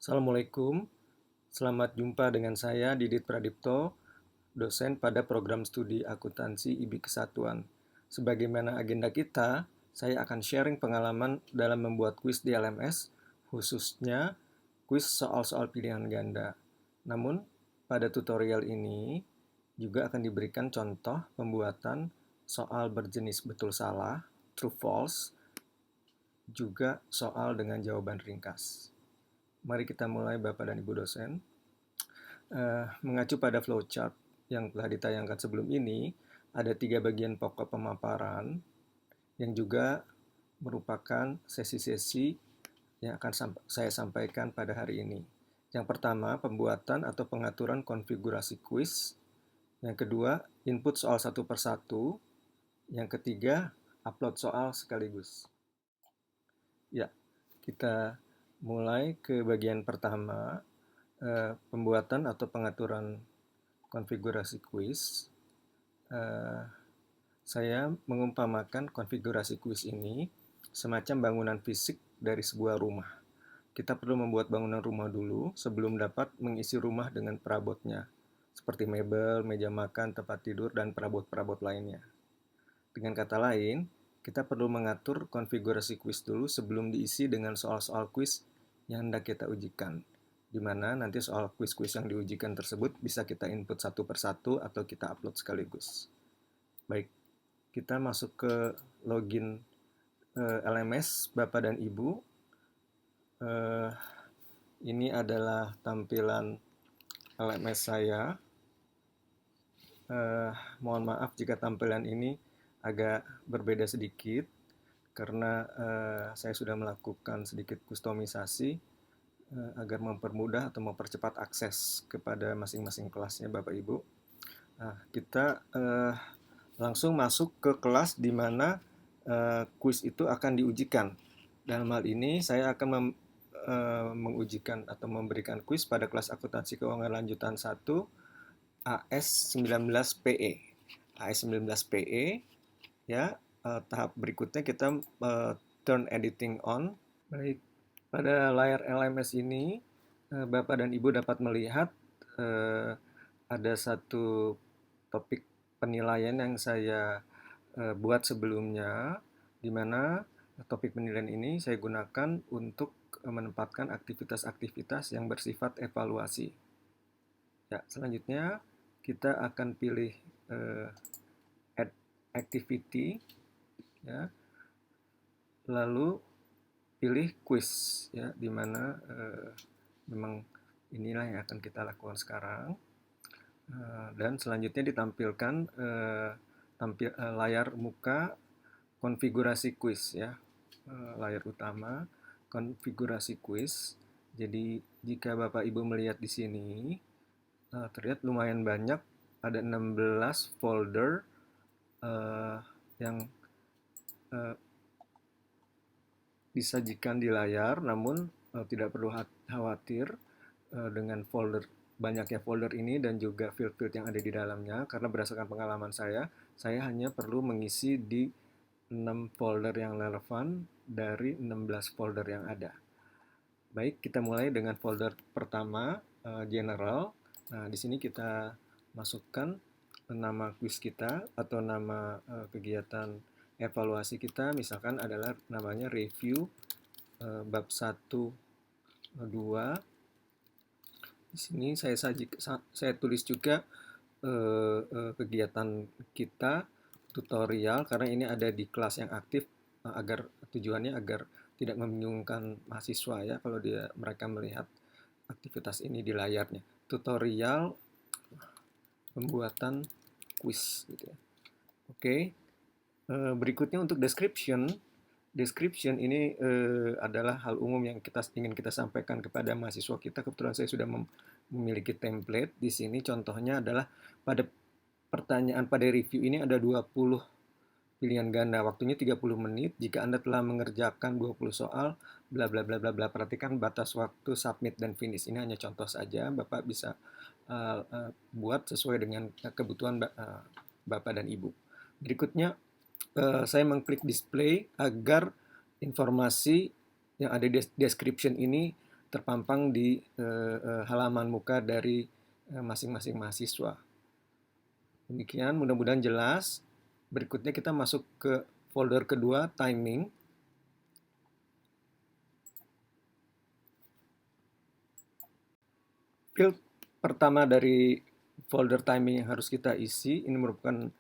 Assalamualaikum, selamat jumpa dengan saya Didit Pradipto, dosen pada program studi akuntansi IB Kesatuan. Sebagaimana agenda kita, saya akan sharing pengalaman dalam membuat kuis di LMS, khususnya kuis soal-soal pilihan ganda. Namun, pada tutorial ini juga akan diberikan contoh pembuatan soal berjenis betul salah, true false, juga soal dengan jawaban ringkas. Mari kita mulai Bapak dan Ibu dosen. Mengacu pada flowchart yang telah ditayangkan sebelum ini, ada 3 bagian pokok pemaparan yang juga merupakan sesi-sesi yang akan saya sampaikan pada hari ini. Yang pertama, pembuatan atau pengaturan konfigurasi kuis. Yang kedua, input soal satu persatu. Yang ketiga, upload soal sekaligus. Ya, kita mulai ke bagian pertama, pembuatan atau pengaturan konfigurasi kuis. Saya mengumpamakan konfigurasi kuis ini semacam bangunan fisik dari sebuah rumah. Kita perlu membuat bangunan rumah dulu sebelum dapat mengisi rumah dengan perabotnya, seperti mebel, meja makan, tempat tidur, dan perabot-perabot lainnya. Dengan kata lain, kita perlu mengatur konfigurasi kuis dulu sebelum diisi dengan soal-soal kuis yang hendak kita ujikan, di mana nanti soal kuis-kuis yang diujikan tersebut bisa kita input satu persatu atau kita upload sekaligus. Baik, kita masuk ke login LMS Bapak dan Ibu. Ini adalah tampilan LMS saya. Mohon maaf jika tampilan ini agak berbeda sedikit karena saya sudah melakukan sedikit kustomisasi agar mempermudah atau mempercepat akses kepada masing-masing kelasnya Bapak Ibu. Nah, kita langsung masuk ke kelas di mana kuis itu akan diujikan. Dalam hal ini saya akan mengujikan atau memberikan kuis pada kelas akuntansi keuangan lanjutan 1 AS19PE. AS19PE ya, tahap berikutnya kita turn editing on. Baik, pada layar LMS ini Bapak dan Ibu dapat melihat ada satu topik penilaian yang saya buat sebelumnya, di mana topik penilaian ini saya gunakan untuk menempatkan aktivitas-aktivitas yang bersifat evaluasi. Ya, selanjutnya kita akan pilih add activity, ya, lalu pilih quiz, ya, di mana memang inilah yang akan kita lakukan sekarang. Dan selanjutnya ditampilkan layar muka konfigurasi kuis, ya, layar utama konfigurasi kuis. Jadi jika Bapak Ibu melihat di sini terlihat lumayan banyak, ada 16 folder yang disajikan di layar, namun tidak perlu khawatir dengan banyaknya folder ini dan juga field-field yang ada di dalamnya, karena berdasarkan pengalaman saya hanya perlu mengisi di 6 folder yang relevan dari 16 folder yang ada. Baik, kita mulai dengan folder pertama, general. Nah, di sini kita masukkan nama kuis kita atau nama kegiatan evaluasi kita, misalkan adalah namanya review bab 1, 2. Di sini saya tulis juga kegiatan kita tutorial, karena ini ada di kelas yang aktif, agar tujuannya agar tidak membingungkan mahasiswa, ya, kalau mereka melihat aktivitas ini di layarnya. Tutorial pembuatan kuis, gitu ya. Oke. Berikutnya untuk description. Description ini adalah hal umum yang ingin kita sampaikan kepada mahasiswa kita. Kebetulan saya sudah memiliki template. Di sini contohnya adalah pada pertanyaan pada review ini ada 20 pilihan ganda. Waktunya 30 menit. Jika Anda telah mengerjakan 20 soal, bla bla bla bla bla. Perhatikan batas waktu submit dan finish. Ini hanya contoh saja. Bapak bisa buat sesuai dengan kebutuhan Bapak dan Ibu. Berikutnya saya mengklik display agar informasi yang ada di description ini terpampang di halaman muka dari masing-masing mahasiswa. Demikian, mudah-mudahan jelas. Berikutnya kita masuk ke folder kedua, timing. Field pertama dari folder timing yang harus kita isi, ini merupakan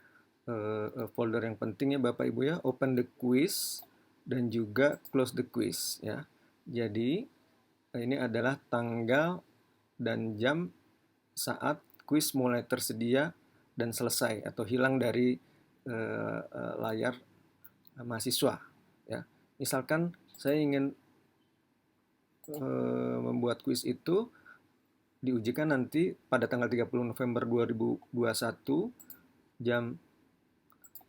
folder yang penting ya Bapak Ibu ya, open the quiz dan juga close the quiz ya. Jadi ini adalah tanggal dan jam saat quiz mulai tersedia dan selesai atau hilang dari layar mahasiswa ya. Misalkan saya ingin membuat quiz itu diujikan nanti pada tanggal 30 November 2021 jam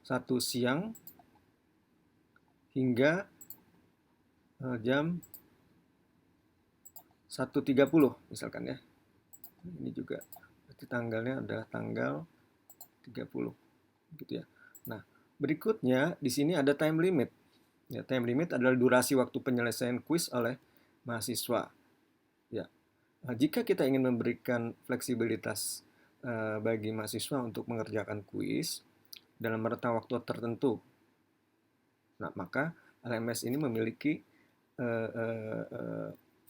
1 siang hingga jam 1.30 misalkan ya. Ini juga berarti tanggalnya adalah tanggal 30 gitu ya. Nah, berikutnya di sini ada time limit. Ya, time limit adalah durasi waktu penyelesaian kuis oleh mahasiswa. Ya. Nah, jika kita ingin memberikan fleksibilitas bagi mahasiswa untuk mengerjakan kuis dalam rentang waktu tertentu, nah maka LMS ini memiliki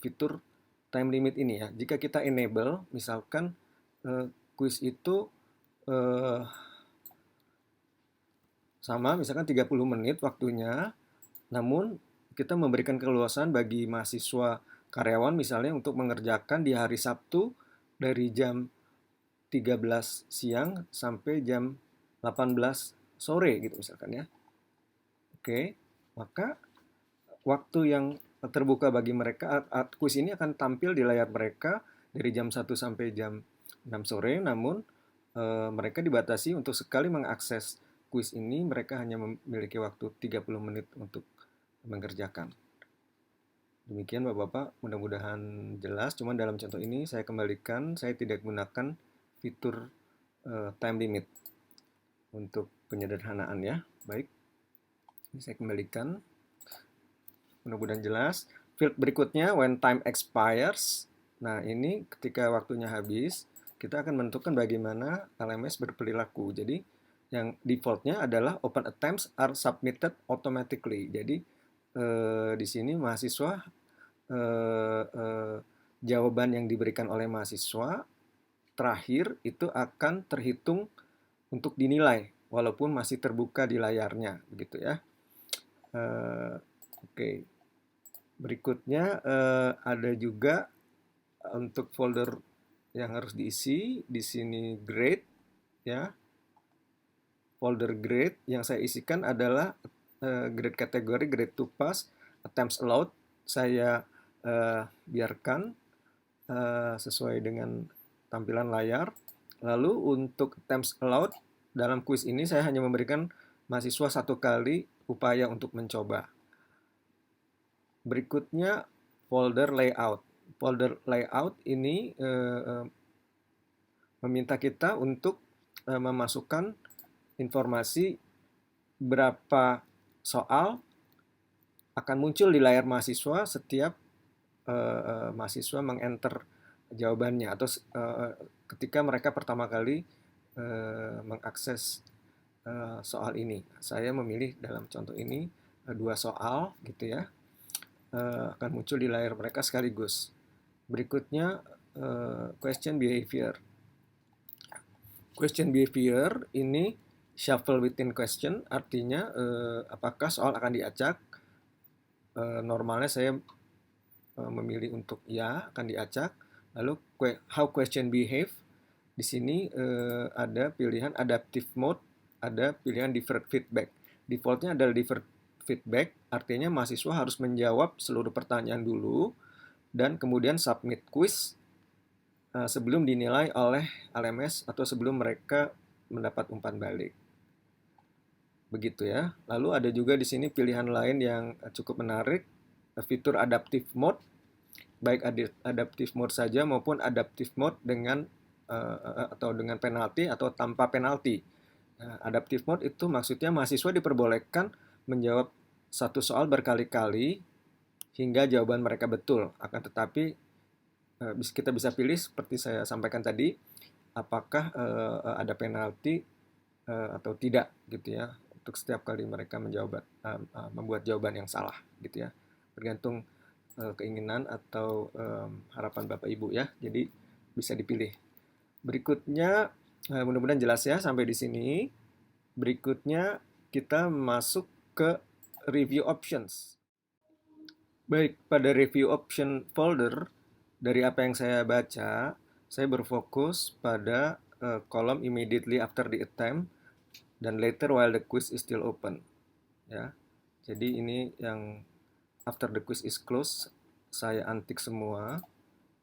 fitur time limit ini ya. Jika kita enable, misalkan kuis itu sama, misalkan 30 menit waktunya, namun kita memberikan keluasan bagi mahasiswa karyawan misalnya untuk mengerjakan di hari Sabtu dari jam 13 siang sampai jam 18 sore gitu misalkan ya. Oke, maka waktu yang terbuka bagi mereka, kuis ini akan tampil di layar mereka dari jam 1 sampai jam 6 sore, namun mereka dibatasi untuk sekali mengakses kuis ini, mereka hanya memiliki waktu 30 menit untuk mengerjakan. Demikian Bapak-Bapak, mudah-mudahan jelas. Cuman dalam contoh ini saya kembalikan, saya tidak gunakan fitur time limit untuk penyederhanaan ya. Baik, ini saya kembalikan. Mudah-mudahan jelas. Field berikutnya, when time expires. Nah, ini ketika waktunya habis, kita akan menentukan bagaimana LMS berperilaku. Jadi, yang defaultnya adalah open attempts are submitted automatically. Jadi, di sini mahasiswa, jawaban yang diberikan oleh mahasiswa terakhir itu akan terhitung untuk dinilai, walaupun masih terbuka di layarnya, begitu ya. Oke. Berikutnya ada juga untuk folder yang harus diisi di sini grade ya. Folder grade yang saya isikan adalah grade kategori grade to pass, attempts allowed saya biarkan sesuai dengan tampilan layar. Lalu untuk attempts allowed dalam kuis ini saya hanya memberikan mahasiswa 1 kali upaya untuk mencoba. Berikutnya folder layout. Folder layout ini meminta kita untuk memasukkan informasi berapa soal akan muncul di layar mahasiswa setiap mahasiswa meng-enter jawabannya atau ketika mereka pertama kali mengakses soal ini. Saya memilih dalam contoh ini 2 soal gitu ya. Akan muncul di layar mereka sekaligus. Berikutnya question behavior. Question behavior ini shuffle within question, artinya apakah soal akan diacak. Normalnya saya memilih untuk ya, akan diacak. Lalu how question behave, di sini ada pilihan adaptive mode, ada pilihan deferred feedback. Defaultnya adalah deferred feedback, artinya mahasiswa harus menjawab seluruh pertanyaan dulu dan kemudian submit quiz sebelum dinilai oleh LMS atau sebelum mereka mendapat umpan balik. Begitu ya. Lalu ada juga di sini pilihan lain yang cukup menarik, fitur adaptive mode, baik adaptive mode saja maupun adaptive mode dengan atau dengan penalti atau tanpa penalti. Adaptive mode itu maksudnya mahasiswa diperbolehkan menjawab satu soal berkali-kali hingga jawaban mereka betul. Akan tetapi kita bisa pilih seperti saya sampaikan tadi, apakah ada penalti atau tidak gitu ya untuk setiap kali mereka membuat jawaban yang salah gitu ya. Tergantung keinginan atau harapan Bapak Ibu ya. Jadi bisa dipilih. Berikutnya mudah-mudahan jelas ya sampai di sini. Berikutnya kita masuk ke review options. Baik, pada review option folder, dari apa yang saya baca, saya berfokus pada kolom immediately after the attempt dan later while the quiz is still open. Ya, jadi ini yang after the quiz is closed, saya antik semua.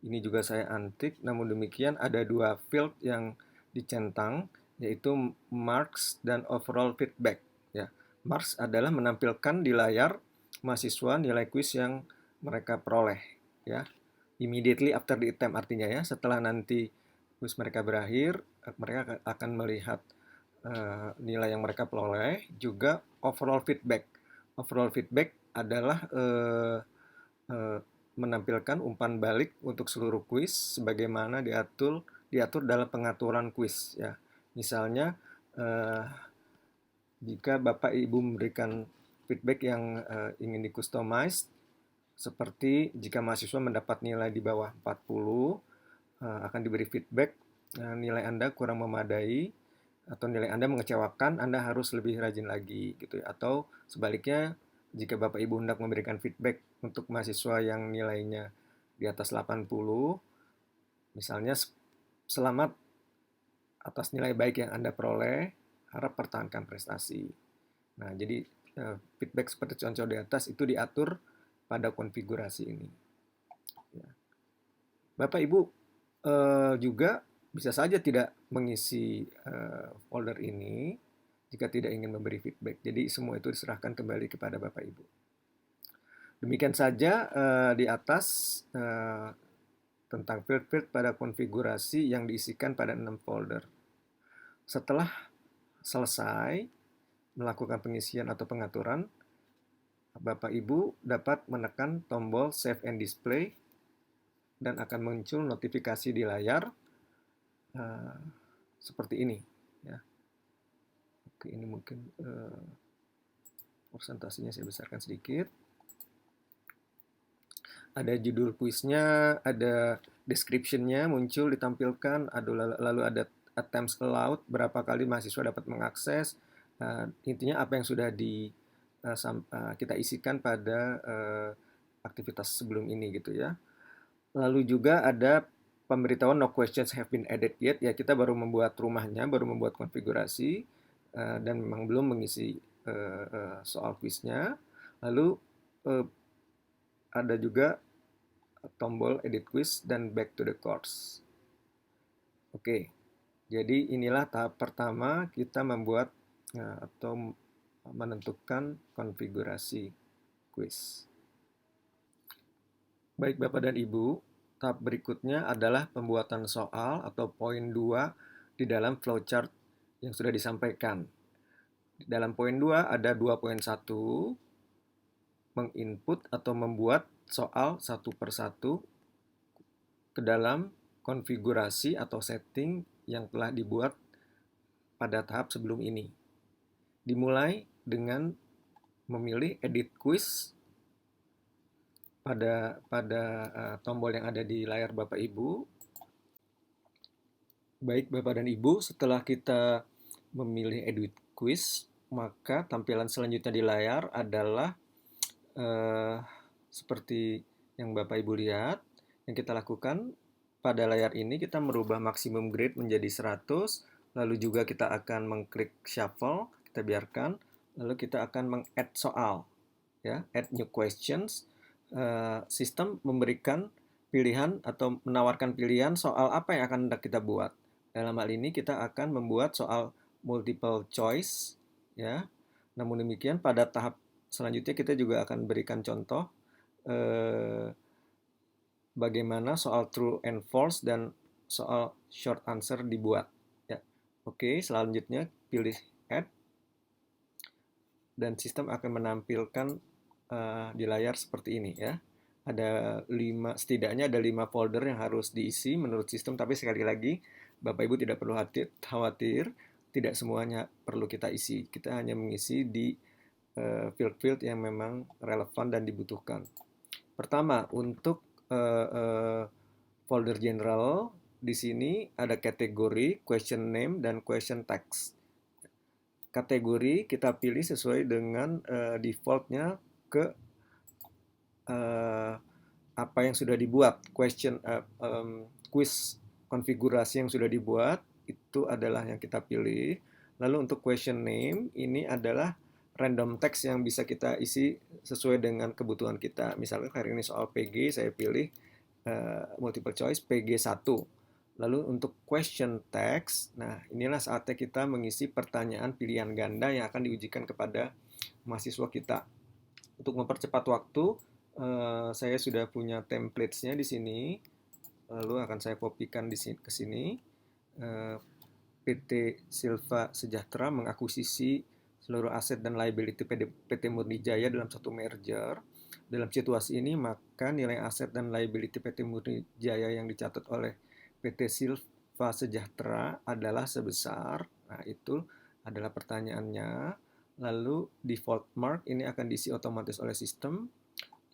Ini juga saya antik, namun demikian ada dua field yang dicentang, yaitu marks dan overall feedback. Ya, marks adalah menampilkan di layar mahasiswa nilai kuis yang mereka peroleh. Ya, immediately after the attempt artinya ya, setelah nanti kuis mereka berakhir, mereka akan melihat nilai yang mereka peroleh, juga overall feedback. Overall feedback adalah menampilkan umpan balik untuk seluruh kuis sebagaimana diatur dalam pengaturan kuis ya. Misalnya jika Bapak Ibu memberikan feedback yang ingin di-customize, seperti jika mahasiswa mendapat nilai di bawah 40, akan diberi feedback nilai Anda kurang memadai atau nilai Anda mengecewakan, Anda harus lebih rajin lagi gitu ya. Atau sebaliknya, jika Bapak Ibu hendak memberikan feedback untuk mahasiswa yang nilainya di atas 80, misalnya selamat atas nilai baik yang Anda peroleh, harap pertahankan prestasi. Nah, jadi feedback seperti contoh di atas itu diatur pada konfigurasi ini. Ya. Bapak Ibu juga bisa saja tidak mengisi folder ini jika tidak ingin memberi feedback. Jadi semua itu diserahkan kembali kepada Bapak Ibu. Demikian saja di atas tentang field-field pada konfigurasi yang diisikan pada 6 folder. Setelah selesai melakukan pengisian atau pengaturan, Bapak Ibu dapat menekan tombol Save and Display dan akan muncul notifikasi di layar seperti ini. Ya. Oke, ini mungkin presentasinya saya besarkan sedikit. Ada judul kuisnya, ada description-nya muncul ditampilkan, lalu ada attempts allowed, berapa kali mahasiswa dapat mengakses, intinya apa yang sudah kita isikan pada aktivitas sebelum ini gitu ya. Lalu juga ada pemberitahuan no questions have been added yet, ya kita baru membuat rumahnya, baru membuat konfigurasi dan memang belum mengisi soal kuisnya. Lalu ada juga tombol edit quiz dan back to the course. Oke, jadi inilah tahap pertama kita membuat atau menentukan konfigurasi quiz. Baik Bapak dan Ibu, tahap berikutnya adalah pembuatan soal atau poin 2 di dalam flowchart yang sudah disampaikan. Di dalam poin 2 ada 2.1, menginput atau membuat soal satu persatu ke dalam konfigurasi atau setting yang telah dibuat pada tahap sebelum ini. Dimulai dengan memilih edit quiz pada tombol yang ada di layar Bapak Ibu. Baik Bapak dan Ibu, setelah kita memilih edit quiz, maka tampilan selanjutnya di layar adalah seperti yang Bapak Ibu lihat. Yang kita lakukan pada layar ini, kita merubah maksimum grade menjadi 100, lalu juga kita akan mengklik shuffle, kita biarkan, lalu kita akan meng-add soal, ya, add new questions. Sistem memberikan pilihan atau menawarkan pilihan soal apa yang akan hendak kita buat. Dalam hal ini kita akan membuat soal multiple choice, ya. Namun demikian pada tahap selanjutnya kita juga akan berikan contoh bagaimana soal true and false dan soal short answer dibuat. Ya. Oke, selanjutnya pilih add dan sistem akan menampilkan di layar seperti ini ya. Setidaknya ada 5 folder yang harus diisi menurut sistem, tapi sekali lagi Bapak Ibu tidak perlu khawatir, tidak semuanya perlu kita isi. Kita hanya mengisi di field-field yang memang relevan dan dibutuhkan. Pertama, untuk folder general, di sini ada kategori, question name, dan question text. Kategori kita pilih sesuai dengan defaultnya ke apa yang sudah dibuat. Quiz konfigurasi yang sudah dibuat itu adalah yang kita pilih. Lalu untuk question name ini adalah random text yang bisa kita isi sesuai dengan kebutuhan kita. Misalnya hari ini soal PG, saya pilih multiple choice PG1. Lalu untuk question text, nah inilah saatnya kita mengisi pertanyaan pilihan ganda yang akan diujikan kepada mahasiswa kita. Untuk mempercepat waktu, saya sudah punya template-nya di sini. Lalu akan saya kopikan ke sini. PT Silva Sejahtera mengakuisisi seluruh aset dan liability PT Murni Jaya dalam satu merger. Dalam situasi ini, maka nilai aset dan liability PT Murni Jaya yang dicatat oleh PT Silva Sejahtera adalah sebesar, nah itu adalah pertanyaannya. Lalu default mark ini akan diisi otomatis oleh sistem.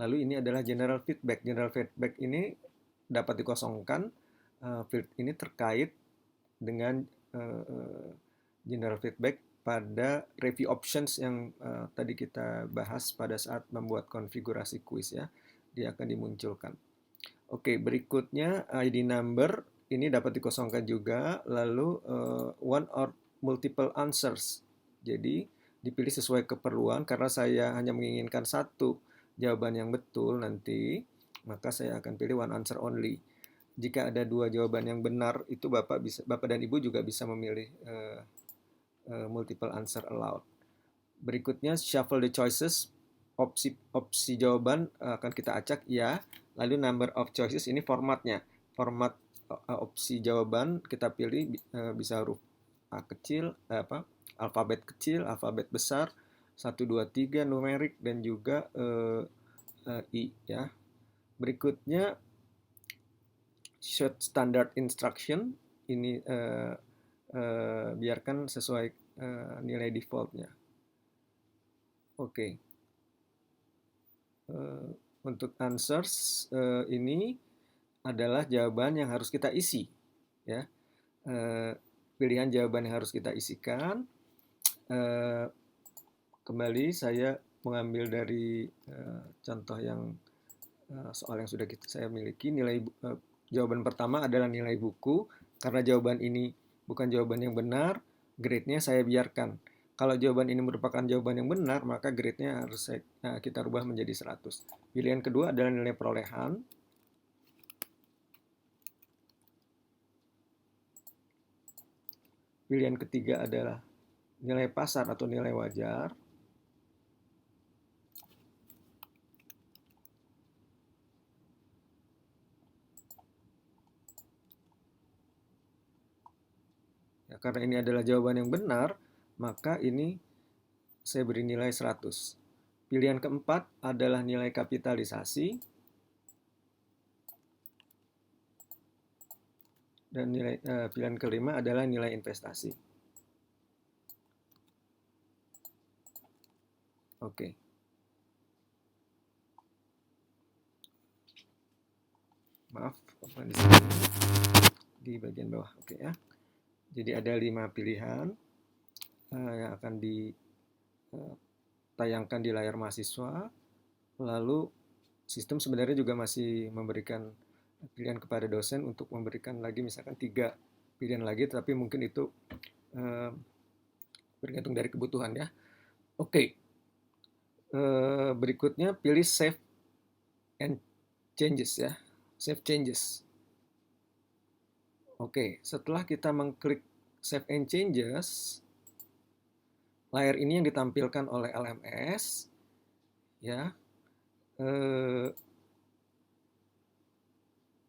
Lalu ini adalah general feedback. General feedback ini dapat dikosongkan. Field ini terkait dengan general feedback pada review options yang tadi kita bahas pada saat membuat konfigurasi quiz ya. Dia akan dimunculkan. Oke, berikutnya ID number ini dapat dikosongkan juga. Lalu one or multiple answers. Jadi dipilih sesuai keperluan. Karena saya hanya menginginkan satu jawaban yang betul nanti, maka saya akan pilih one answer only. Jika ada dua jawaban yang benar, itu Bapak dan Ibu juga bisa memilih multiple answer allowed. Berikutnya shuffle the choices, opsi jawaban akan kita acak ya. Lalu number of choices ini formatnya. Format opsi jawaban kita pilih bisa huruf A kecil, alfabet kecil, alfabet besar, 1, 2, 3 numerik dan juga I ya. Berikutnya set standard instruction ini biarkan sesuai nilai defaultnya. Oke. Untuk answers ini adalah jawaban yang harus kita isi ya. Pilihan jawaban yang harus kita isikan. Kembali saya mengambil dari contoh yang soal yang sudah saya miliki. Jawaban pertama adalah nilai buku. Karena jawaban ini bukan jawaban yang benar, grade-nya saya biarkan. Kalau jawaban ini merupakan jawaban yang benar, maka grade-nya harus kita rubah menjadi 100. Pilihan kedua adalah nilai perolehan. Pilihan ketiga adalah nilai pasar atau nilai wajar. Ya, karena ini adalah jawaban yang benar, maka ini saya beri nilai 100. Pilihan keempat adalah nilai kapitalisasi. Dan pilihan kelima adalah nilai investasi. Oke. Maaf, di bagian bawah. Oke ya. Jadi ada 5 pilihan yang akan ditayangkan di layar mahasiswa. Lalu sistem sebenarnya juga masih memberikan pilihan kepada dosen untuk memberikan lagi misalkan 3 pilihan lagi, tapi mungkin itu bergantung dari kebutuhan ya. Oke. Berikutnya pilih save and changes ya. Save changes. Oke, setelah kita mengklik save and changes, layar ini yang ditampilkan oleh LMS ya.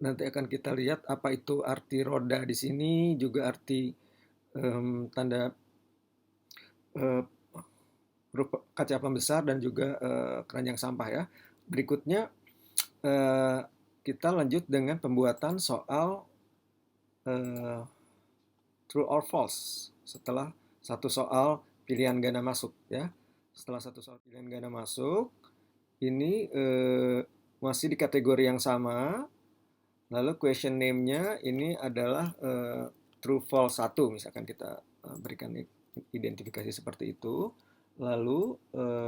Nanti akan kita lihat apa itu arti roda di sini, juga arti tanda huruf kaca pembesar dan juga keranjang sampah ya. Berikutnya eh, kita lanjut dengan pembuatan soal true or false setelah satu soal pilihan ganda masuk ya. Setelah satu soal pilihan ganda masuk, ini masih di kategori yang sama. Lalu question name-nya ini adalah true false 1 misalkan kita berikan identifikasi seperti itu. Lalu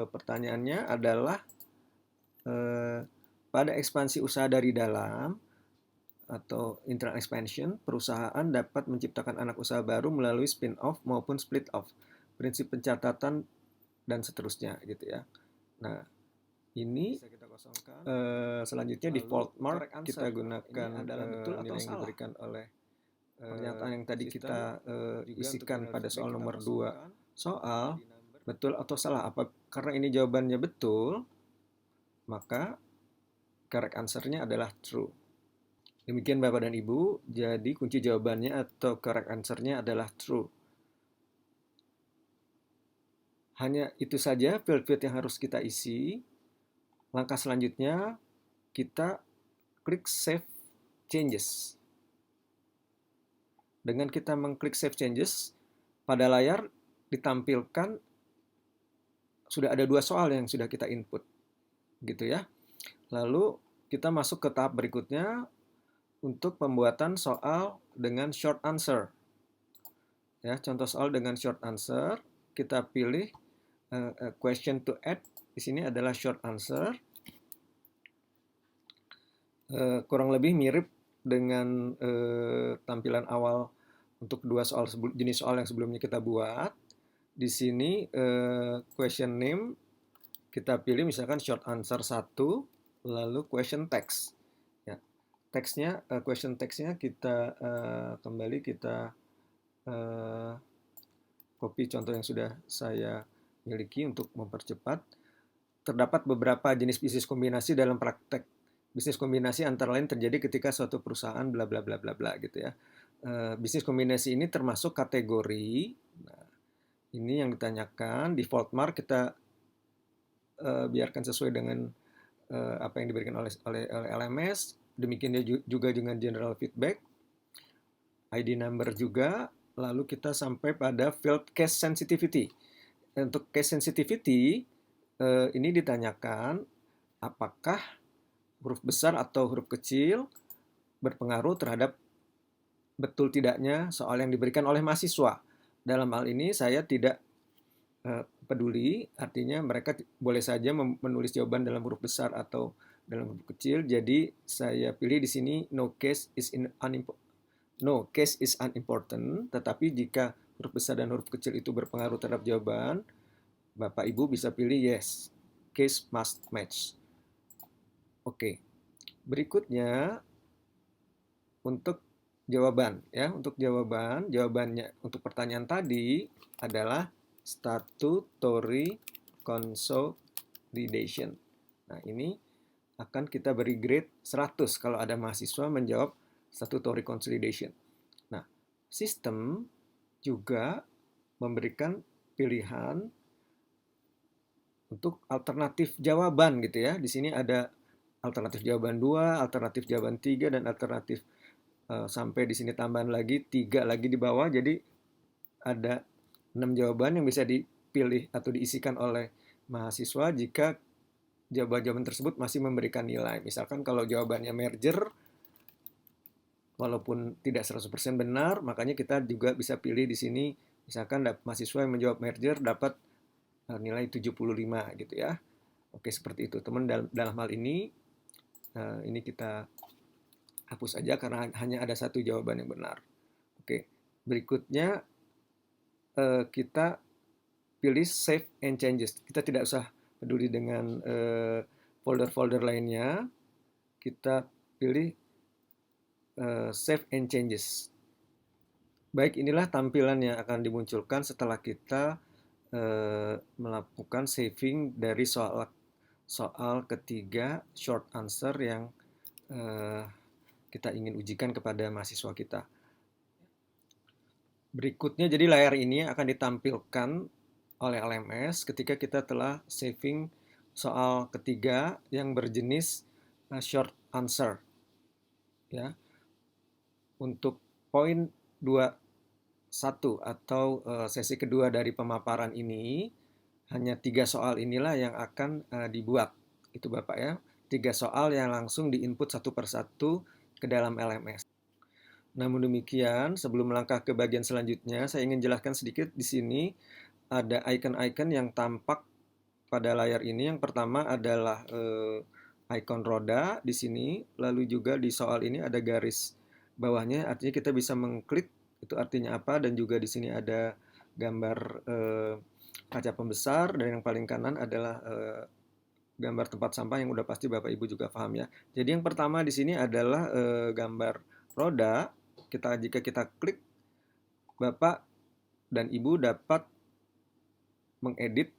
pertanyaannya adalah pada ekspansi usaha dari dalam atau internal expansion, perusahaan dapat menciptakan anak usaha baru melalui spin-off maupun split-off, prinsip pencatatan dan seterusnya gitu ya. Nah, ini kita kosongkan. Selanjutnya default mark kita gunakan adalah betul atau nilai yang diberikan oleh pernyataan yang tadi kita isikan pada soal nomor 2 soal betul atau salah. Karena ini jawabannya betul, maka correct answer-nya adalah true. Demikian Bapak dan Ibu, jadi kunci jawabannya atau correct answer-nya adalah true. Hanya itu saja field-field yang harus kita isi. Langkah selanjutnya, kita klik Save Changes. Dengan kita mengklik Save Changes, pada layar ditampilkan sudah ada 2 soal yang sudah kita input. Gitu ya. Lalu kita masuk ke tahap berikutnya untuk pembuatan soal dengan short answer. Ya, contoh soal dengan short answer, kita pilih question to add. Di sini adalah short answer. Kurang lebih mirip dengan tampilan awal untuk dua soal jenis soal yang sebelumnya kita buat. Di sini question name kita pilih misalkan short answer 1, lalu question text. Ya, teksnya question text-nya kita kembali kita copy contoh yang sudah saya miliki untuk mempercepat. Terdapat beberapa jenis bisnis kombinasi dalam praktek. Bisnis kombinasi antara lain terjadi ketika suatu perusahaan bla bla bla bla bla gitu ya. Bisnis kombinasi ini termasuk kategori. Nah, ini yang ditanyakan default mark kita biarkan sesuai dengan apa yang diberikan oleh LMS. Demikian juga dengan general feedback, ID number juga. Lalu kita sampai pada field case sensitivity. Untuk case sensitivity ini ditanyakan apakah huruf besar atau huruf kecil berpengaruh terhadap betul tidaknya soal yang diberikan oleh mahasiswa. Dalam hal ini saya tidak peduli, artinya mereka boleh saja menulis jawaban dalam huruf besar atau dalam huruf kecil. Jadi saya pilih di sini no case is unimportant, tetapi jika huruf besar dan huruf kecil itu berpengaruh terhadap jawaban, Bapak Ibu bisa pilih yes, case must match. Oke, berikutnya untuk jawaban ya, untuk jawabannya untuk pertanyaan tadi adalah statutory consolidation. Nah, ini akan kita beri grade 100 kalau ada mahasiswa menjawab statutory consolidation. Nah, sistem juga memberikan pilihan untuk alternatif jawaban gitu ya. Di sini ada alternatif jawaban 2, alternatif jawaban 3, dan alternatif sampai di sini tambahan lagi 3 lagi di bawah. Jadi ada 6 jawaban yang bisa dipilih atau diisikan oleh mahasiswa jika jawaban-jawaban tersebut masih memberikan nilai. Misalkan kalau jawabannya merger, walaupun tidak 100% benar, makanya kita juga bisa pilih di sini, misalkan mahasiswa yang menjawab merger dapat nilai 75 gitu ya. Oke, seperti itu. Teman, dalam hal ini kita hapus aja karena hanya ada satu jawaban yang benar. Oke, berikutnya kita pilih save and changes. Kita tidak usah peduli dengan folder-folder lainnya. Kita pilih save and changes. Baik, inilah tampilan yang akan dimunculkan setelah kita melakukan saving dari soal ketiga short answer yang kita ingin ujikan kepada mahasiswa kita. Berikutnya, jadi layar ini akan ditampilkan oleh LMS ketika kita telah saving soal ketiga yang berjenis short answer ya. Untuk poin 21 atau sesi kedua dari pemaparan ini, hanya 3 soal inilah yang akan dibuat. Itu Bapak ya, 3 soal yang langsung diinput satu persatu ke dalam LMS. Namun demikian, sebelum melangkah ke bagian selanjutnya, saya ingin jelaskan sedikit di sini ada icon-icon yang tampak pada layar ini. Yang pertama adalah icon roda di sini, lalu juga di soal ini ada garis bawahnya, artinya kita bisa mengklik itu artinya apa, dan juga di sini ada gambar kaca pembesar, dan yang paling kanan adalah gambar tempat sampah yang udah pasti Bapak Ibu juga paham ya. Jadi yang pertama di sini adalah gambar roda. Jika kita klik, Bapak dan Ibu dapat mengedit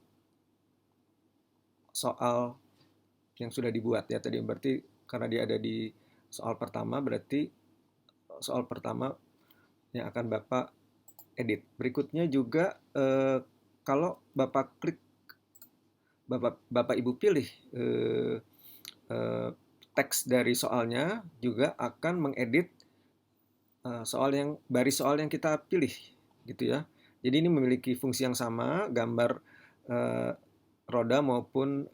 soal yang sudah dibuat ya tadi, berarti karena dia ada di soal pertama, berarti soal pertama yang akan Bapak edit. Berikutnya juga kalau Bapak klik, Bapak Ibu pilih teks dari soalnya, juga akan mengedit baris soal yang kita pilih gitu ya. Jadi ini memiliki fungsi yang sama, gambar roda maupun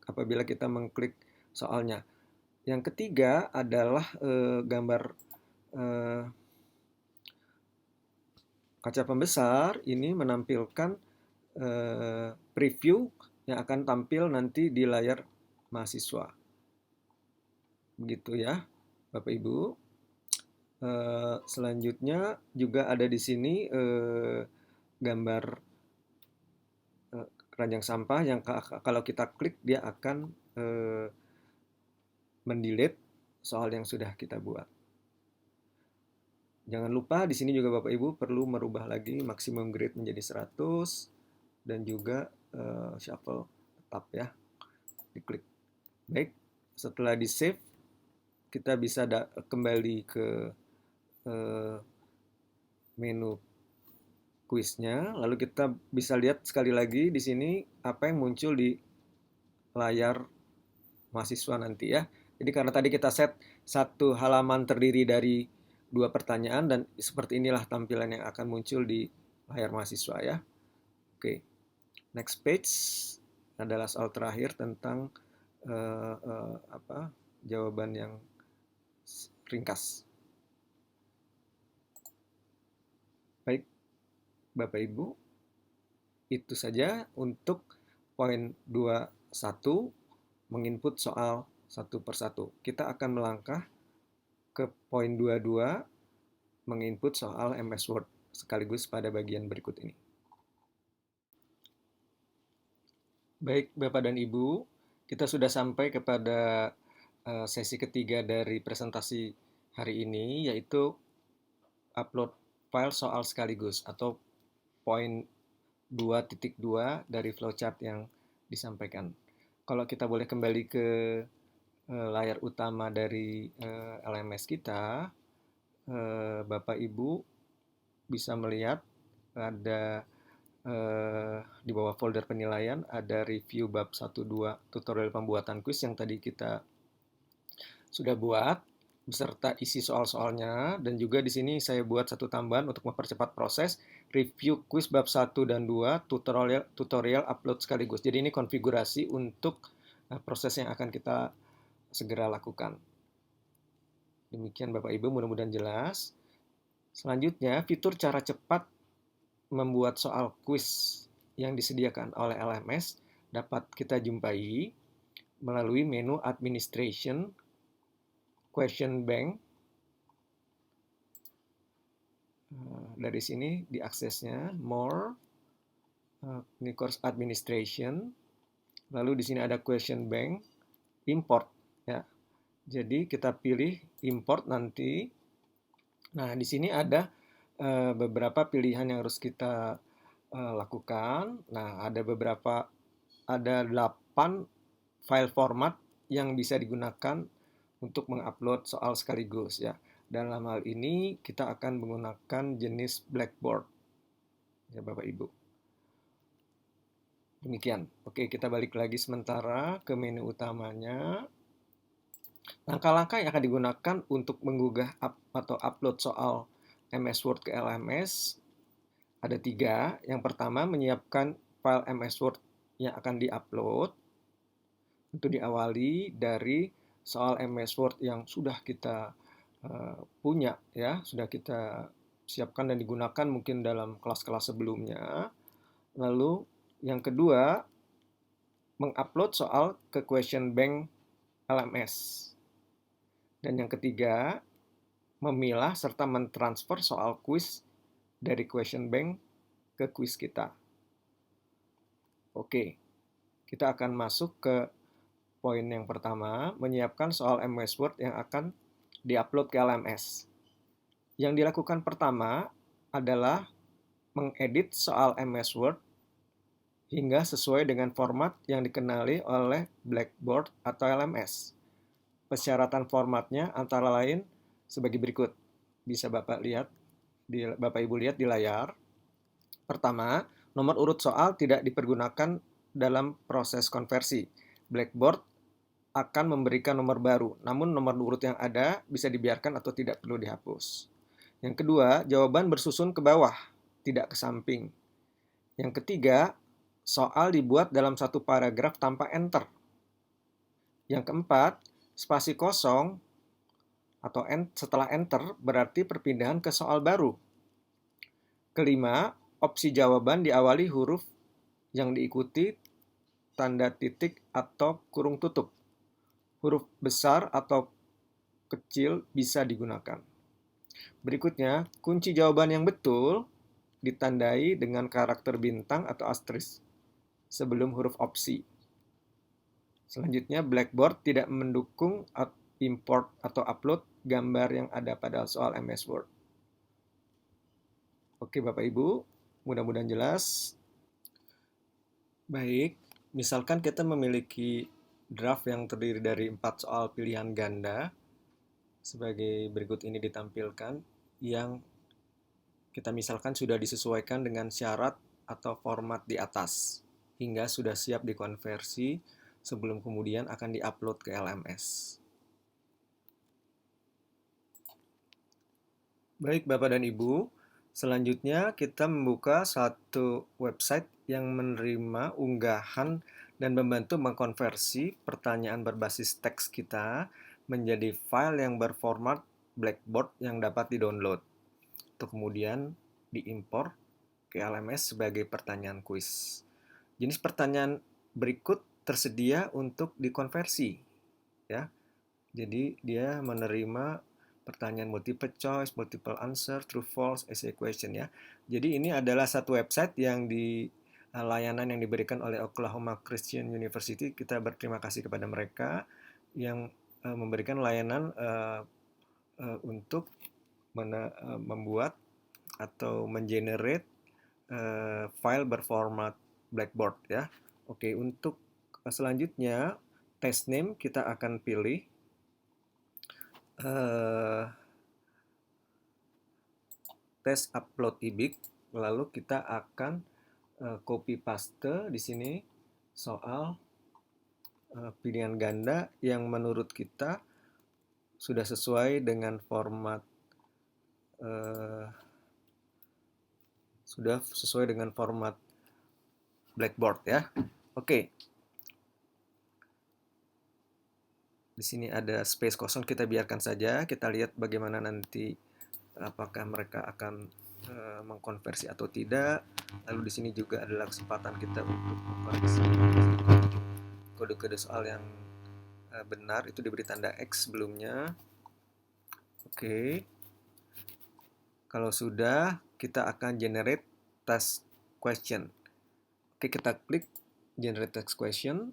apabila kita mengklik soalnya. Yang ketiga adalah gambar kaca pembesar. Ini menampilkan preview yang akan tampil nanti di layar mahasiswa. Begitu ya, Bapak Ibu. Selanjutnya juga ada di sini gambar keranjang sampah yang kalau kita klik dia akan mendelete soal yang sudah kita buat. Jangan lupa di sini juga Bapak Ibu perlu merubah lagi maksimum grade menjadi 100 dan juga shuffle tetap ya. Diklik. Baik, setelah di save kita bisa kembali ke menu kuisnya, lalu kita bisa lihat sekali lagi di sini apa yang muncul di layar mahasiswa nanti ya. Jadi karena tadi kita set satu halaman terdiri dari 2 pertanyaan, dan seperti inilah tampilan yang akan muncul di layar mahasiswa ya. Oke, next page adalah soal terakhir tentang jawaban yang ringkas. Baik, Bapak Ibu, itu saja untuk poin 21, menginput soal satu persatu. Kita akan melangkah ke poin 22, menginput soal MS Word sekaligus pada bagian berikut ini. Baik, Bapak dan Ibu, kita sudah sampai kepada sesi ketiga dari presentasi hari ini, yaitu upload file soal sekaligus atau poin 2.2 dari flowchart yang disampaikan. Kalau kita boleh kembali ke layar utama dari LMS kita, Bapak Ibu bisa melihat ada di bawah folder penilaian ada review bab 1-2 tutorial pembuatan kuis yang tadi kita sudah buat beserta isi soal-soalnya, dan juga di sini saya buat satu tambahan untuk mempercepat proses review kuis bab 1 dan 2 tutorial upload sekaligus. Jadi ini konfigurasi untuk proses yang akan kita segera lakukan. Demikian Bapak Ibu, mudah-mudahan jelas. Selanjutnya, fitur cara cepat membuat soal kuis yang disediakan oleh LMS dapat kita jumpai melalui menu Administration, Question Bank. Dari sini diaksesnya More, ini course Administration, lalu di sini ada Question Bank, Import ya. Jadi kita pilih Import nanti. Nah, di sini ada beberapa pilihan yang harus kita lakukan. Nah, ada 8 file format yang bisa digunakan untuk mengupload soal sekaligus ya. Dalam hal ini kita akan menggunakan jenis Blackboard ya Bapak Ibu. Demikian. Oke, kita balik lagi sementara ke menu utamanya. Langkah-langkah yang akan digunakan untuk menggugah atau upload soal MS Word ke LMS ada 3. Yang pertama, menyiapkan file MS Word yang akan diupload. Itu diawali dari soal MS Word yang sudah kita punya, ya, sudah kita siapkan dan digunakan mungkin dalam kelas-kelas sebelumnya. Lalu yang kedua, mengupload soal ke question bank LMS. Dan yang ketiga, memilah serta mentransfer soal kuis dari question bank ke kuis kita. Oke, kita akan masuk ke poin yang pertama, menyiapkan soal MS Word yang akan diupload ke LMS. Yang dilakukan pertama adalah mengedit soal MS Word hingga sesuai dengan format yang dikenali oleh Blackboard atau LMS. Persyaratan formatnya antara lain sebagai berikut. Bisa Bapak Ibu lihat di layar. Pertama, nomor urut soal tidak dipergunakan dalam proses konversi. Blackboard akan memberikan nomor baru, namun nomor urut yang ada bisa dibiarkan atau tidak perlu dihapus. Yang kedua, jawaban bersusun ke bawah, tidak ke samping. Yang ketiga, soal dibuat dalam satu paragraf tanpa enter. Yang keempat, spasi kosong atau setelah enter berarti perpindahan ke soal baru. Kelima, opsi jawaban diawali huruf yang diikuti tanda titik atau kurung tutup. Huruf besar atau kecil bisa digunakan. Berikutnya, kunci jawaban yang betul ditandai dengan karakter bintang atau asterisk sebelum huruf opsi. Selanjutnya, Blackboard tidak mendukung import atau upload gambar yang ada pada soal MS Word. Oke Bapak Ibu, mudah-mudahan jelas. Baik, misalkan kita memiliki draft yang terdiri dari 4 soal pilihan ganda, sebagai berikut ini ditampilkan, yang kita misalkan sudah disesuaikan dengan syarat atau format di atas, hingga sudah siap dikonversi sebelum kemudian akan diupload ke LMS. Baik Bapak dan Ibu, selanjutnya kita membuka satu website yang menerima unggahan dan membantu mengkonversi pertanyaan berbasis teks kita menjadi file yang berformat Blackboard yang dapat didownload, untuk kemudian diimpor ke LMS sebagai pertanyaan kuis. Jenis pertanyaan berikut tersedia untuk dikonversi, ya. Jadi dia menerima pertanyaan multiple choice, multiple answer, true false, essay question, ya. Jadi ini adalah satu website yang layanan yang diberikan oleh Oklahoma Christian University. Kita berterima kasih kepada mereka yang memberikan layanan untuk membuat atau mengenerate file berformat Blackboard, ya. Oke, untuk selanjutnya test name kita akan pilih tes upload IBIK, lalu kita akan copy paste di sini soal pilihan ganda yang menurut kita sudah sesuai dengan format Blackboard, ya. Oke. Di sini ada space kosong, kita biarkan saja. Kita lihat bagaimana nanti apakah mereka akan mengkonversi atau tidak. Lalu di sini juga adalah kesempatan kita untuk mengkoreksi kode-kode soal yang benar, itu diberi tanda X sebelumnya. Oke. Kalau sudah, kita akan generate test question. Oke, kita klik generate text question.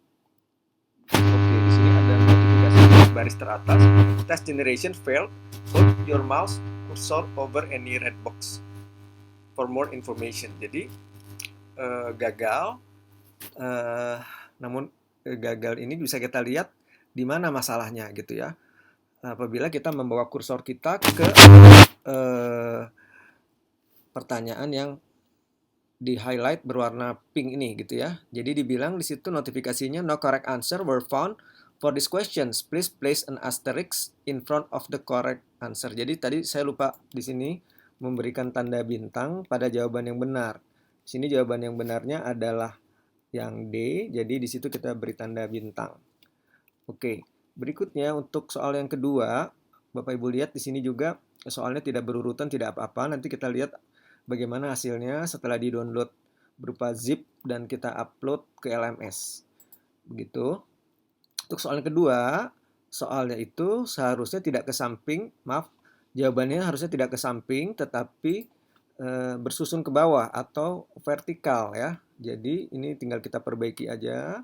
Oke, di sini ada notifikasi baris teratas. Test generation failed. Hold your mouse cursor over any red box for more information. Jadi gagal. Namun gagal ini bisa kita lihat di mana masalahnya, gitu ya. Apabila kita membawa kursor kita ke pertanyaan yang di highlight berwarna pink ini gitu ya. Jadi dibilang di situ notifikasinya no correct answer were found for this questions. Please place an asterisk in front of the correct answer. Jadi tadi saya lupa di sini memberikan tanda bintang pada jawaban yang benar. Di sini jawaban yang benarnya adalah yang D, jadi di situ kita beri tanda bintang. Oke, berikutnya untuk soal yang kedua, Bapak Ibu lihat di sini juga soalnya tidak berurutan, tidak apa-apa. Nanti kita lihat bagaimana hasilnya setelah di-download berupa zip dan kita upload ke LMS. Begitu. Untuk soal yang kedua, soalnya itu seharusnya tidak ke samping, maaf, jawabannya harusnya tidak ke samping, tetapi bersusun ke bawah atau vertikal ya. Jadi ini tinggal kita perbaiki aja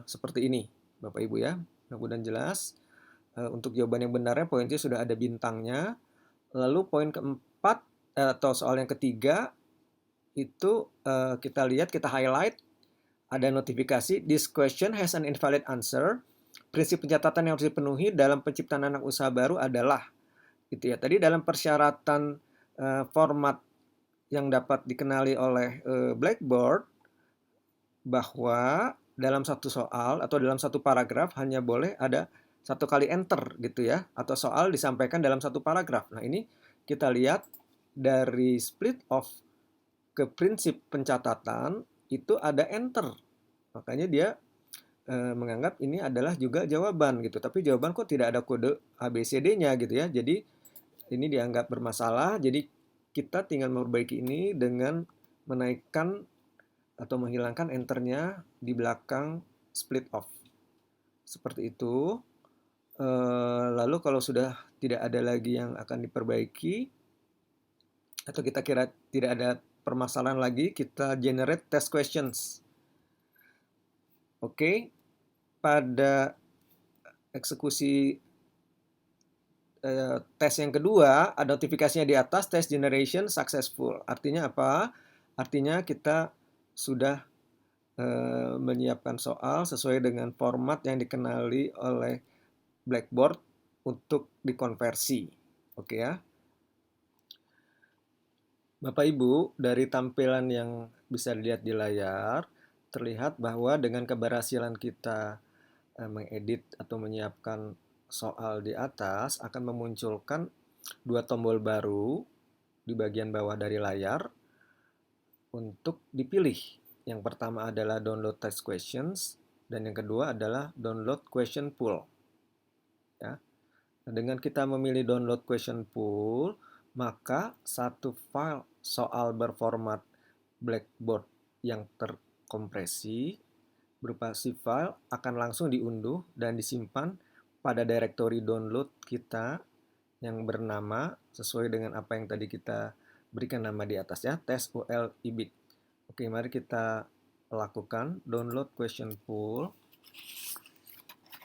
seperti ini, Bapak Ibu ya. Mudah-mudahan jelas. Untuk jawaban yang benarnya poinnya sudah ada bintangnya. Lalu poin keempat atau soal yang ketiga itu kita lihat, kita highlight, ada notifikasi this question has an invalid answer. Prinsip pencatatan yang harus dipenuhi dalam penciptaan anak usaha baru adalah gitu ya. Tadi dalam persyaratan format yang dapat dikenali oleh Blackboard bahwa dalam satu soal atau dalam satu paragraf hanya boleh ada satu kali enter gitu ya, atau soal disampaikan dalam satu paragraf. Nah ini kita lihat dari split off ke prinsip pencatatan itu ada enter, makanya dia menganggap ini adalah juga jawaban gitu, tapi jawaban kok tidak ada kode ABCD-nya gitu ya, jadi ini dianggap bermasalah. Jadi kita tinggal memperbaiki ini dengan menaikkan atau menghilangkan enternya di belakang split off. Seperti itu. Lalu kalau sudah tidak ada lagi yang akan diperbaiki, atau kita kira tidak ada permasalahan lagi, kita generate test questions. Oke, pada eksekusi tes yang kedua, ada notifikasinya di atas, test generation successful. Artinya apa? Artinya kita sudah menyiapkan soal sesuai dengan format yang dikenali oleh Blackboard untuk dikonversi. Oke ya. Bapak Ibu, dari tampilan yang bisa dilihat di layar, terlihat bahwa dengan keberhasilan kita mengedit atau menyiapkan soal di atas akan memunculkan dua tombol baru di bagian bawah dari layar untuk dipilih. Yang pertama adalah download text questions dan yang kedua adalah download question pool. Ya. Nah, dengan kita memilih download question pool, maka satu file soal berformat Blackboard yang terkompresi berupa zip file akan langsung diunduh dan disimpan pada directory download kita yang bernama sesuai dengan apa yang tadi kita berikan nama di atas ya, tes UL IBIK. Oke, mari kita lakukan download question pool.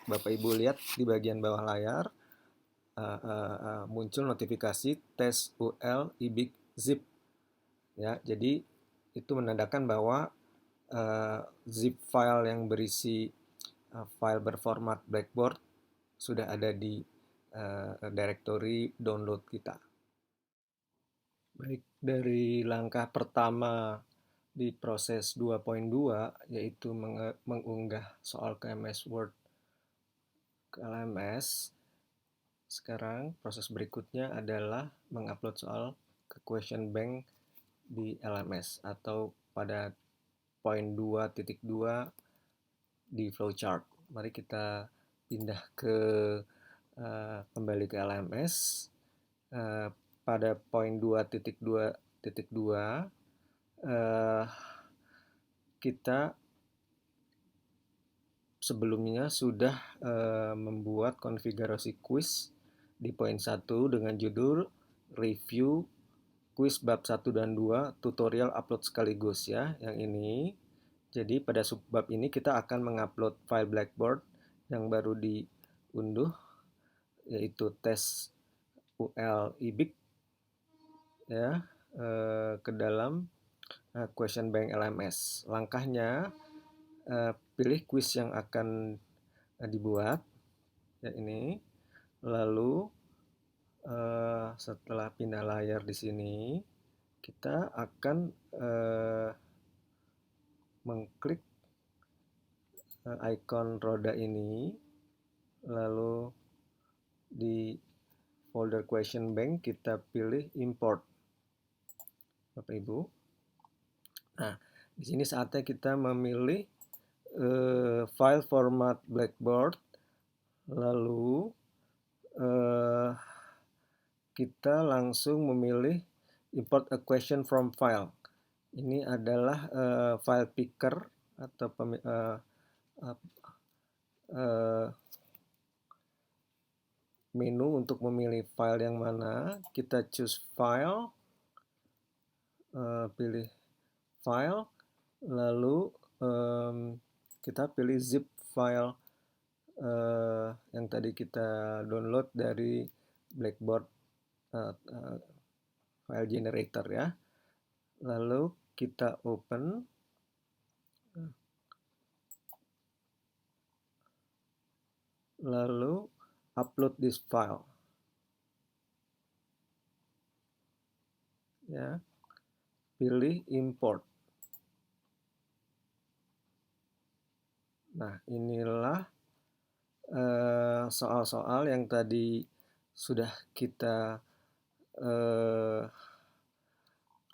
Bapak Ibu lihat di bagian bawah layar muncul notifikasi tes UL IBIK zip ya. Jadi itu menandakan bahwa zip file yang berisi file berformat Blackboard sudah ada di directory download kita. Baik, dari langkah pertama di proses 2.2 yaitu mengunggah soal ke MS Word ke LMS. Sekarang proses berikutnya adalah mengupload soal ke question bank di LMS atau pada poin 2.2 di flowchart. Mari kita pindah ke kembali ke LMS. Pada poin 2.2.2 kita sebelumnya sudah membuat konfigurasi quiz di poin 1 dengan judul review quiz bab 1 dan 2 tutorial upload sekaligus ya, yang ini. Jadi pada subbab ini kita akan mengupload file Blackboard yang baru diunduh yaitu tes UL IBIK ya ke dalam question bank LMS. Langkahnya pilih quiz yang akan dibuat ya ini. Lalu setelah pindah layar di sini kita akan mengklik icon roda ini, lalu di folder question bank kita pilih import, Bapak Ibu. Nah, di sini saatnya kita memilih file format Blackboard, lalu kita langsung memilih import a question from file. Ini adalah file picker atau menu untuk memilih file yang mana. Kita choose file, pilih file, lalu kita pilih zip file yang tadi kita download dari Blackboard file generator ya. Lalu kita open, lalu upload this file ya, pilih import. Nah, inilah soal-soal yang tadi sudah kita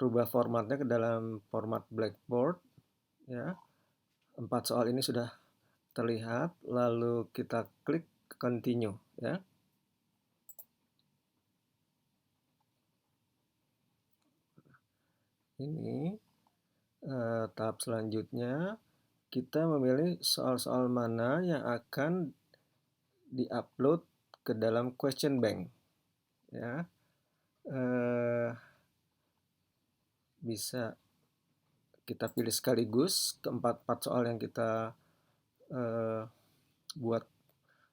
rubah formatnya ke dalam format Blackboard ya. 4 soal ini sudah terlihat, lalu kita klik continue ya. Ini tahap selanjutnya, kita memilih soal-soal mana yang akan diupload ke dalam question bank ya. Bisa kita pilih sekaligus keempat soal yang kita buat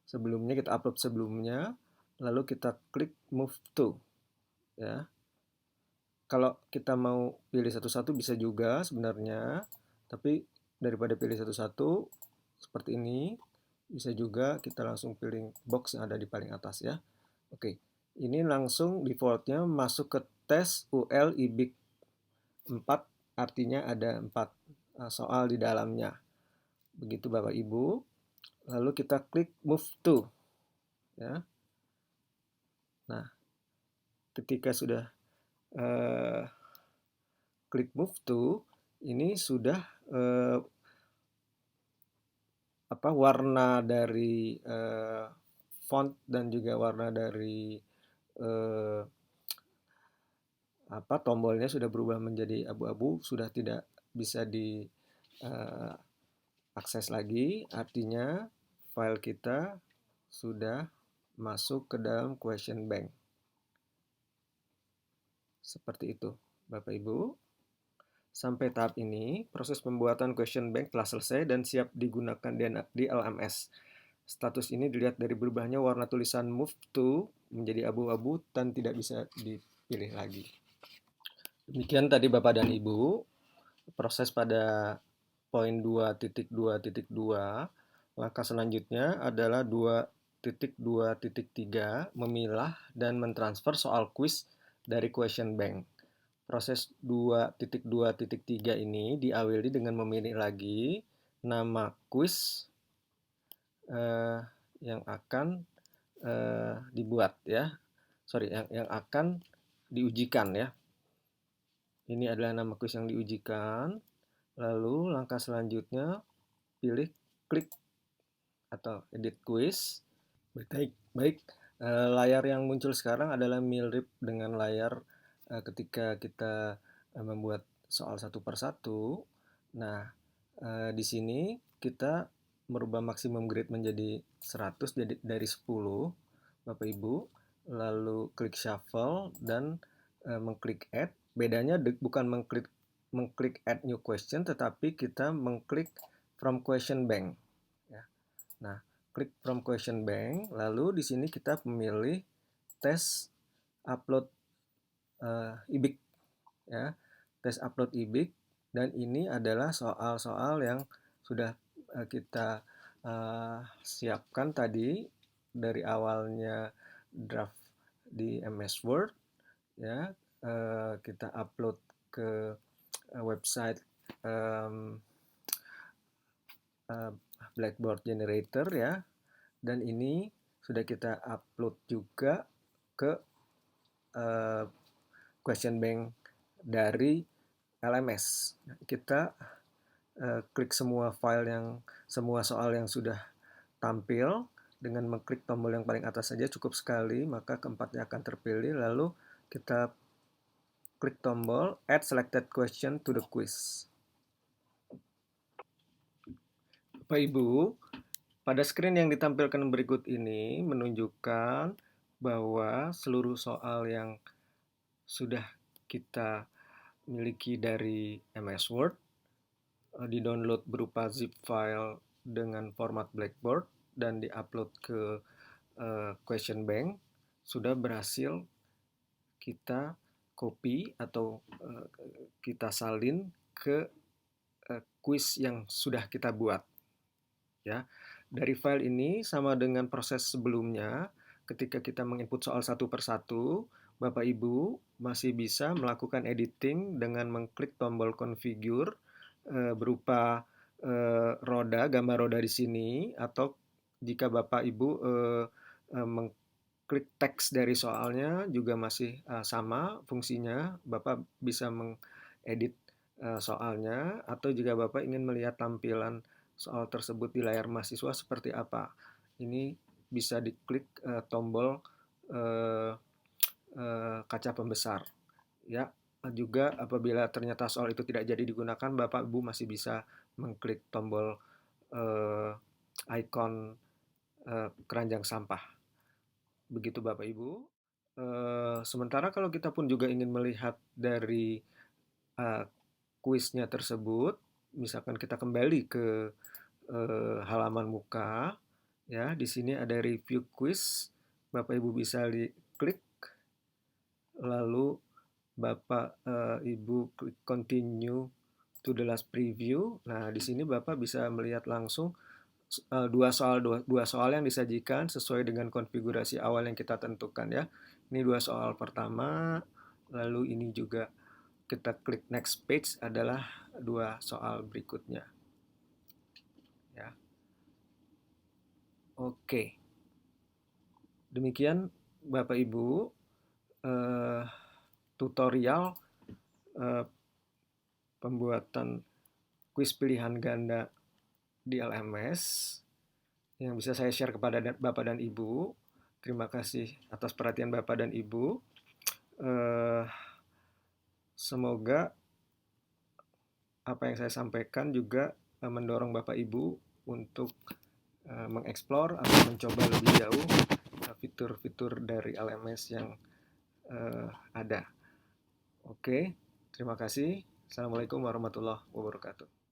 sebelumnya, kita upload sebelumnya, lalu kita klik move to ya. Kalau kita mau pilih satu-satu bisa juga sebenarnya, tapi daripada pilih satu-satu seperti ini, bisa juga kita langsung pilih box yang ada di paling atas ya. Oke, ini langsung defaultnya masuk ke tes UL IBIK 4, artinya ada 4 soal di dalamnya. Begitu Bapak Ibu. Lalu kita klik move to ya. Nah, ketika sudah klik move to, ini sudah warna dari font dan juga warna dari tombolnya sudah berubah menjadi abu-abu, sudah tidak bisa diakses lagi, artinya file kita sudah masuk ke dalam question bank. Seperti itu, Bapak Ibu. Sampai tahap ini, proses pembuatan question bank telah selesai dan siap digunakan di LMS. Status ini dilihat dari berubahnya warna tulisan move to menjadi abu-abu dan tidak bisa dipilih lagi. Demikian tadi Bapak dan Ibu, proses pada poin 2.2.2. Langkah selanjutnya adalah 2.2.3, memilah dan mentransfer soal kuis dari question bank. Proses 2.2.3 ini diawali dengan memilih lagi nama kuis yang akan dibuat ya. Yang akan diujikan ya. Ini adalah nama kuis yang diujikan. Lalu langkah selanjutnya pilih klik atau edit quiz. Baik. Layar yang muncul sekarang adalah mirip dengan layar ketika kita membuat soal satu persatu. Nah, di sini kita merubah maksimum grade menjadi 100 dari 10, Bapak Ibu. Lalu klik shuffle dan mengklik add. Bedanya bukan mengklik add new question, tetapi kita mengklik from question bank. Ya. Nah, klik from question bank, lalu di sini kita memilih tes upload IBIK ya, tes upload IBIK, dan ini adalah soal-soal yang sudah kita siapkan tadi dari awalnya draft di MS Word ya. kita upload ke website um, Blackboard Generator ya, dan ini sudah kita upload juga ke question bank dari LMS. Kita klik semua soal yang sudah tampil dengan mengklik tombol yang paling atas saja cukup sekali, maka keempatnya akan terpilih. Lalu kita klik tombol Add Selected Question to the Quiz. Bapak Ibu, pada screen yang ditampilkan berikut ini menunjukkan bahwa seluruh soal yang sudah kita miliki dari MS Word di-download berupa zip file dengan format Blackboard dan di-upload ke question bank sudah berhasil kita copy atau kita salin ke quiz yang sudah kita buat. Ya, dari file ini sama dengan proses sebelumnya, ketika kita menginput soal satu persatu, Bapak Ibu masih bisa melakukan editing dengan mengklik tombol configure berupa gambar roda di sini, atau jika Bapak Ibu mengklik teks dari soalnya juga masih sama fungsinya, Bapak bisa mengedit soalnya, atau jika Bapak ingin melihat tampilan soal tersebut di layar mahasiswa seperti apa. Ini bisa diklik tombol kaca pembesar. Ya, juga apabila ternyata soal itu tidak jadi digunakan, Bapak Ibu masih bisa mengklik tombol icon keranjang sampah. Begitu Bapak Ibu. Sementara kalau kita pun juga ingin melihat dari kuisnya tersebut, misalkan kita kembali ke halaman muka, ya di sini ada review quiz, Bapak Ibu bisa klik, lalu Bapak Ibu klik continue to the last preview. Nah di sini Bapak bisa melihat langsung dua soal yang disajikan sesuai dengan konfigurasi awal yang kita tentukan ya. Ini dua soal pertama, lalu ini juga kita klik next page adalah dua soal berikutnya. Ya. Oke. Demikian Bapak Ibu tutorial pembuatan kuis pilihan ganda di LMS yang bisa saya share kepada Bapak dan Ibu. Terima kasih atas perhatian Bapak dan Ibu. Semoga apa yang saya sampaikan juga mendorong Bapak Ibu untuk mengeksplor atau mencoba lebih jauh fitur-fitur dari LMS yang ada. Oke, terima kasih. Assalamualaikum warahmatullahi wabarakatuh.